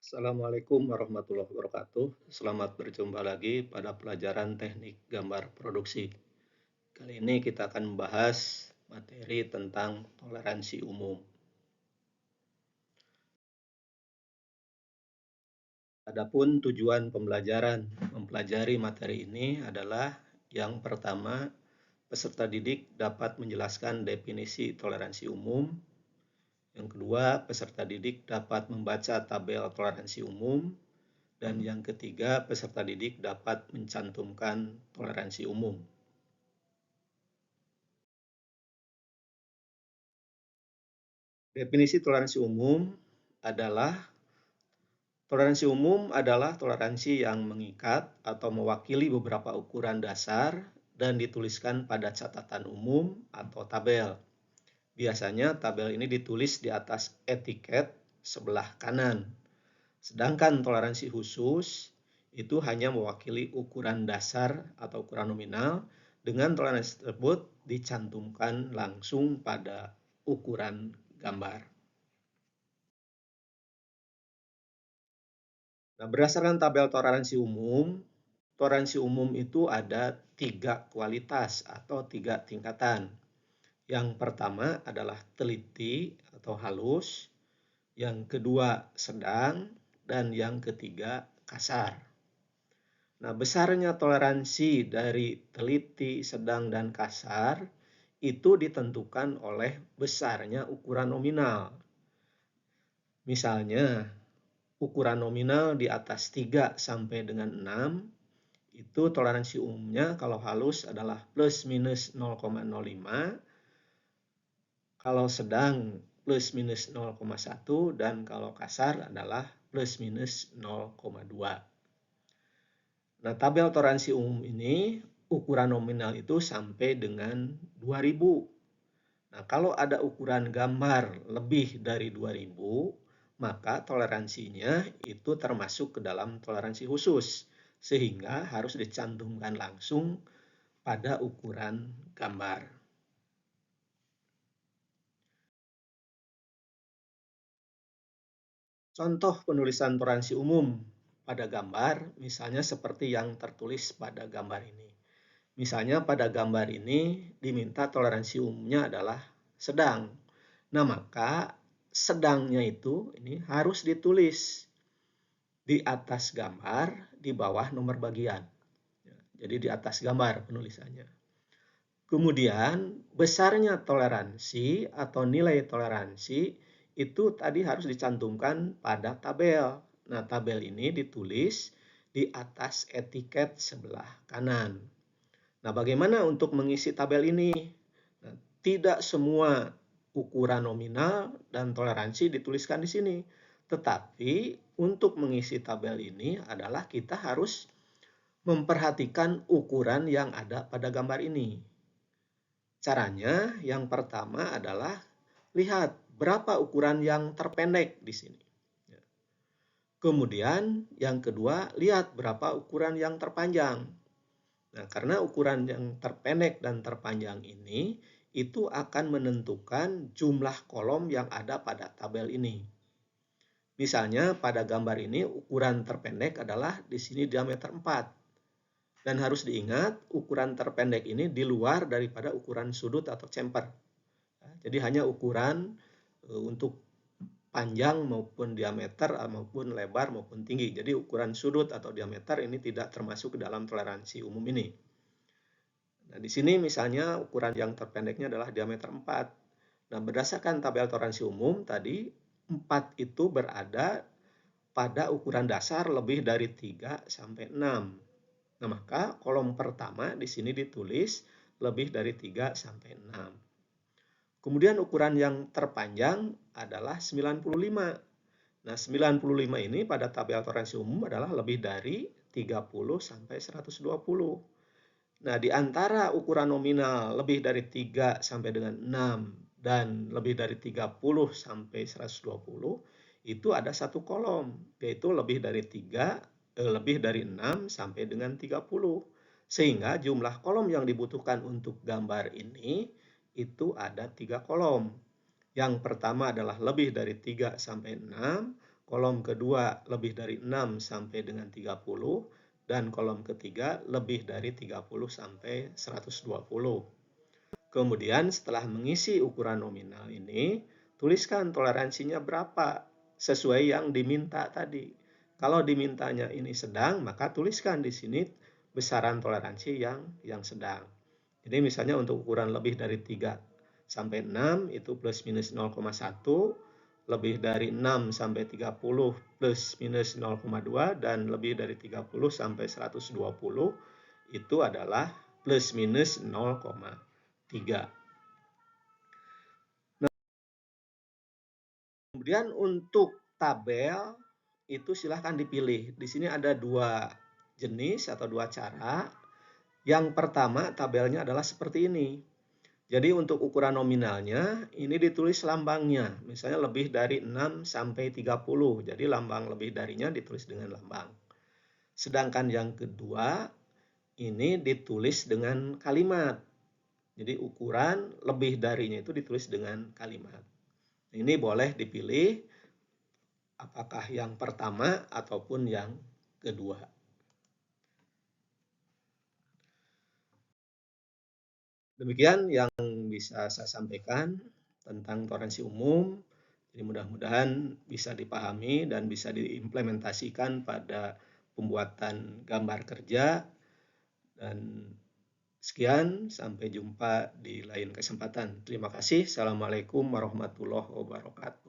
Assalamualaikum warahmatullahi wabarakatuh. Selamat berjumpa lagi pada pelajaran teknik gambar produksi. Kali ini kita akan membahas materi tentang toleransi umum. Adapun tujuan pembelajaran mempelajari materi ini adalah yang pertama, peserta didik dapat menjelaskan definisi toleransi umum. Yang kedua, peserta didik dapat membaca tabel toleransi umum. Dan yang ketiga, peserta didik dapat mencantumkan toleransi umum. Definisi toleransi umum adalah toleransi yang mengikat atau mewakili beberapa ukuran dasar dan dituliskan pada catatan umum atau tabel. Biasanya tabel ini ditulis di atas etiket sebelah kanan. Sedangkan toleransi khusus itu hanya mewakili ukuran dasar atau ukuran nominal, dengan toleransi tersebut dicantumkan langsung pada ukuran gambar. Nah, berdasarkan tabel toleransi umum itu ada 3 kualitas atau 3 tingkatan. Yang pertama adalah teliti atau halus, yang kedua sedang, dan yang ketiga kasar. Nah, besarnya toleransi dari teliti, sedang, dan kasar itu ditentukan oleh besarnya ukuran nominal. Misalnya, ukuran nominal di atas 3 sampai dengan 6, itu toleransi umumnya kalau halus adalah plus minus 0,05, kalau sedang plus minus 0,1, dan kalau kasar adalah plus minus 0,2. Nah, tabel toleransi umum ini ukuran nominal itu sampai dengan 2000. Nah, kalau ada ukuran gambar lebih dari 2000, maka toleransinya itu termasuk ke dalam toleransi khusus, sehingga harus dicantumkan langsung pada ukuran gambar. Contoh penulisan toleransi umum pada gambar, misalnya seperti yang tertulis pada gambar ini. Misalnya pada gambar ini diminta toleransi umumnya adalah sedang. Nah, maka sedangnya itu ini harus ditulis di atas gambar di bawah nomor bagian. Jadi di atas gambar penulisannya. Kemudian besarnya toleransi atau nilai toleransi itu tadi harus dicantumkan pada tabel. Nah, tabel ini ditulis di atas etiket sebelah kanan. Nah, bagaimana untuk mengisi tabel ini? Nah, tidak semua ukuran nominal dan toleransi dituliskan di sini. Tetapi untuk mengisi tabel ini adalah kita harus memperhatikan ukuran yang ada pada gambar ini. Caranya yang pertama adalah lihat berapa ukuran yang terpendek di sini. Kemudian yang kedua, lihat berapa ukuran yang terpanjang. Nah, karena ukuran yang terpendek dan terpanjang ini itu akan menentukan jumlah kolom yang ada pada tabel ini. Misalnya pada gambar ini ukuran terpendek adalah di sini diameter 4. Dan harus diingat ukuran terpendek ini di luar daripada ukuran sudut atau chamfer. Jadi hanya ukuran untuk panjang maupun diameter maupun lebar maupun tinggi. Jadi ukuran sudut atau diameter ini tidak termasuk ke dalam toleransi umum ini. Nah, di sini misalnya ukuran yang terpendeknya adalah diameter 4. Nah, berdasarkan tabel toleransi umum tadi 4 itu berada pada ukuran dasar lebih dari 3 sampai 6. Nah, maka kolom pertama di sini ditulis lebih dari 3 sampai 6. Kemudian ukuran yang terpanjang adalah 95. Nah, 95 ini pada tabel toleransi umum adalah lebih dari 30 sampai 120. Nah, di antara ukuran nominal lebih dari 3 sampai dengan 6 dan lebih dari 30 sampai 120 itu ada satu kolom, yaitu lebih dari 6 sampai dengan 30. Sehingga jumlah kolom yang dibutuhkan untuk gambar ini itu ada 3 kolom. Yang pertama adalah lebih dari 3 sampai 6, kolom kedua lebih dari 6 sampai dengan 30, dan kolom ketiga lebih dari 30 sampai 120. Kemudian setelah mengisi ukuran nominal ini, tuliskan toleransinya berapa sesuai yang diminta tadi. Kalau dimintanya ini sedang, maka tuliskan di sini besaran toleransi yang sedang. Jadi misalnya untuk ukuran lebih dari 3 sampai 6 itu plus minus 0,1, lebih dari 6 sampai 30 plus minus 0,2, dan lebih dari 30 sampai 120 itu adalah plus minus 0,3. Kemudian untuk tabel itu silahkan dipilih. Di sini ada dua jenis atau dua cara. Yang pertama tabelnya adalah seperti ini. Jadi untuk ukuran nominalnya ini ditulis lambangnya. Misalnya lebih dari 6 sampai 30. Jadi lambang lebih darinya ditulis dengan lambang. Sedangkan yang kedua ini ditulis dengan kalimat. Jadi ukuran lebih darinya itu ditulis dengan kalimat. Ini boleh dipilih apakah yang pertama ataupun yang kedua. Demikian yang bisa saya sampaikan tentang toleransi umum. Jadi mudah-mudahan bisa dipahami dan bisa diimplementasikan pada pembuatan gambar kerja. Dan sekian, sampai jumpa di lain kesempatan. Terima kasih. Assalamualaikum warahmatullahi wabarakatuh.